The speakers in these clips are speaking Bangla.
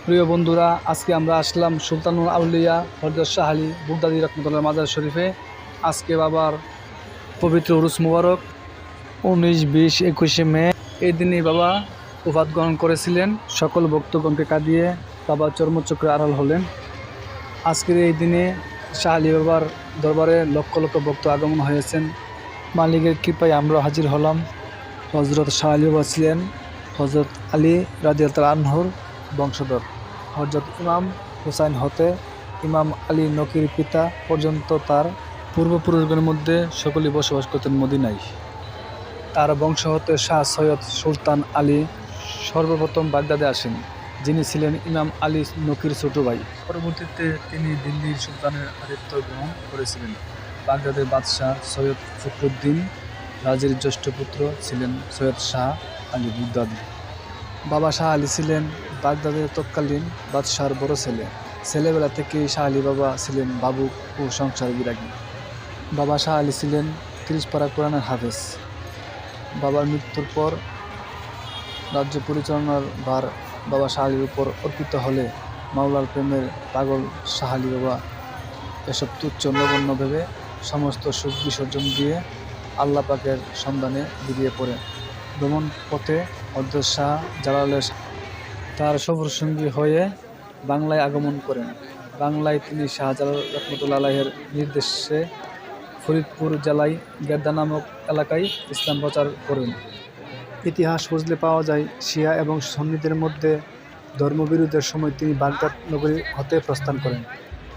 প্রিয় বন্ধুরা, আজকে আমরা আসলাম সুলতানুল আউলিয়া হযরত শাহ আলী বাগদাদী রহমতুল্লাহ মাজার শরীফে। আজকে বাবার পবিত্র উরুস মুবারক 19, 20, 21 মে। এই দিনই বাবা ওফাত গ্রহণ করেছিলেন। সকল ভক্তগণকে কাঁদিয়ে বাবা চর্মচক্রে আড়াল হলেন। আজকের এই দিনে শাহ আলী বাবার দরবারে লক্ষ লক্ষ ভক্ত আগমন হয়েছেন। মালিকের কৃপায় আমরা হাজির হলাম। হজরত শাহ আলী বাবা ছিলেন হজরত আলী রাদিয়াল্লাহু আনহুর বংশধর। হজরত ইমাম হুসাইন হতে ইমাম আলী নকির পিতা পর্যন্ত তার পূর্বপুরুষগণের মধ্যে সকলেই বসবাস করতেন মদিনায়। তার বংশ হতে শাহ সৈয়দ সুলতান আলী সর্বপ্রথম বাগদাদে আসেন, যিনি ছিলেন ইমাম আলী নকির ছোট ভাই। পরবর্তীতে তিনি দিল্লির সুলতানের আতিথ্য গ্রহণ করেছিলেন। বাগদাদের বাদশাহ সৈয়দ ফখরুদ্দিন রাজের জ্যেষ্ঠ পুত্র ছিলেন সৈয়দ শাহ আলী বাগদাদী। বাবা শাহ আলী ছিলেন বাগদাদের তৎকালীন বাদশাহর বড় ছেলে। ছেলেবেলা থেকেই শাহ আলী বাবা ছিলেন ভাবুক ও সংসার বিরাগী। বাবা শাহ আলী ছিলেন 30 পারা কোরআনের হাফেজ। বাবার মৃত্যুর পর রাজ্য পরিচালনার ভার বাবা শাহ আলীর উপর অর্পিত হলে মাওলার প্রেমের পাগল শাহ আলী বাবা এসব তুচ্ছ নগণ্য ভেবে সমস্ত সুখ বিসর্জন দিয়ে আল্লাহ পাকের সন্ধানে বেরিয়ে পড়েন। ভ্রমণ পথে হযরত শাহ জালালের তার সফরসঙ্গী হয়ে বাংলায় আগমন করেন। বাংলায় তিনি শাহ জালাল রহমতুল্লাহ আলাইহির নির্দেশে ফরিদপুর জেলায় গেদ্দা নামক এলাকায় ইসলাম প্রচার করেন। ইতিহাস খুঁজলে পাওয়া যায়, শিয়া এবং সুন্নিদের মধ্যে ধর্মবিরোধের সময় তিনি বাগদাদ নগরী হতে প্রস্থান করেন।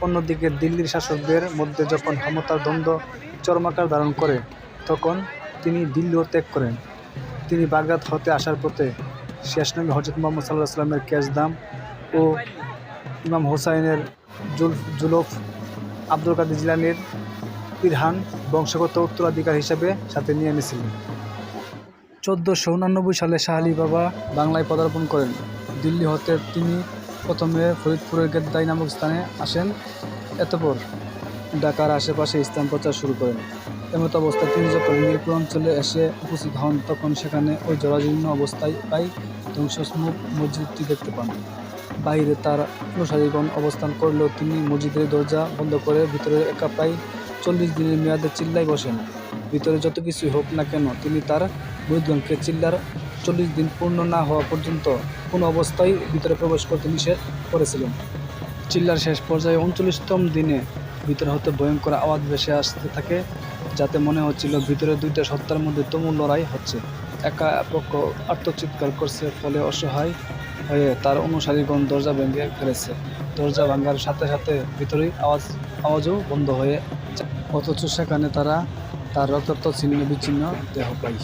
অন্যদিকে দিল্লির শাসকদের মধ্যে যখন ক্ষমতার দ্বন্দ্ব চরমাকার ধারণ করে, তখন তিনি দিল্লিও ত্যাগ করেন। তিনি বাগদাদ হতে আসার পথে শেষ নবী হযরত মুহাম্মদ সাল্লাল্লাহু আলাইহি ওয়াসাল্লামের কেশদাম ও ইমাম হুসাইনের জুলফ আব্দুল কাদের জিলানীর পিরহান বংশগত উত্তরাধিকার হিসেবে সাথে নিয়ে এনেছিলেন। 1489 সালে শাহ আলী বাবা বাংলায় পদার্পণ করেন। দিল্লি হতে তিনি প্রথমে ফরিদপুরের গেদ্দাই নামক স্থানে আসেন। এতপর ঢাকার আশেপাশে ইসলাম প্রচার শুরু করেন। এমত অবস্থায় তিনি যখন মিরপুর অঞ্চলে এসে উপস্থিত হন, তখন সেখানে ওই জরাজীর্ণ অবস্থায় প্রায় ধ্বংসমূখ মসজিদটি দেখতে পান। বাইরে তার অনুসারীগণ অবস্থান করলেও তিনি মসজিদের দরজা বন্ধ করে ভিতরে একা প্রায় 40 দিনের মেয়াদে চিল্লায় বসেন। ভিতরে যত কিছুই হোক না কেন, তিনি তার মুরিদগণকে চিল্লার 40 দিন পূর্ণ না হওয়া পর্যন্ত কোনো অবস্থায় ভিতরে প্রবেশ করতে নিষেধ করেছিলেন। চিল্লার শেষ পর্যায়ে 39তম দিনে ভিতর হতে ভয়ঙ্কর আওয়াজ ভেসে আসতে থাকে, যাতে মনে হচ্ছিল ভিতরে দুইটা সত্তার মধ্যে তুমুল লড়াই হচ্ছে। একা পক্ষ আর্তচিৎকার করছে, ফলে অসহায় হয়ে তার অনুসারীগণ দরজা ভেঙে ফেলেছে। দরজা ভাঙার সাথে সাথে ভিতরেই আওয়াজও বন্ধ হয়ে যায়, অথচ সেখানে তারা তার রক্তাক্ত ছিন্ন বিচ্ছিন্ন দেহ পায়।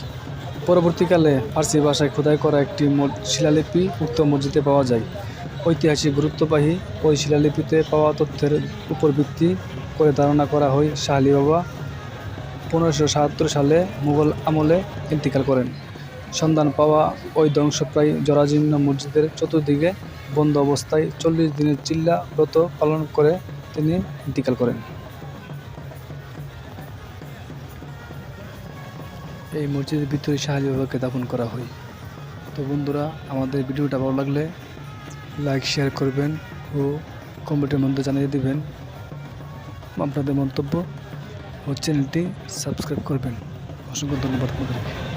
পরবর্তীকালে ফার্সি ভাষায় খোদাই করা একটি শিলালিপি উক্ত মসজিদে পাওয়া যায়। ঐতিহাসিক গুরুত্ববাহী ওই শিলালিপিতে পাওয়া তথ্যের উপর ভিত্তি করে ধারণা করা হয় শাহ আলী বাবা 1577 সালে মুঘল আমলে ইন্তিকাল করেন। সন্ধান পাওয়া ওই ধ্বংসপ্রায় জরাজীর্ণ মসজিদের চতুর্দিকে বন্ধ অবস্থায় 40 দিনের চিল্লা ব্রত পালন করে তিনি ইন্তিকাল করেন। এই মসজিদের ভিতরে শাহ আলী বাবাকে দাফন করা হয়। তো বন্ধুরা, আমাদের ভিডিওটা ভালো লাগলে লাইক শেয়ার করবেন ও কমেন্টের মধ্যে জানিয়ে দিবেন আপনাদের মন্তব্য ও চ্যানেলটি সাবস্ক্রাইব করবেন। অসংখ্য ধন্যবাদ আপনাদেরকে।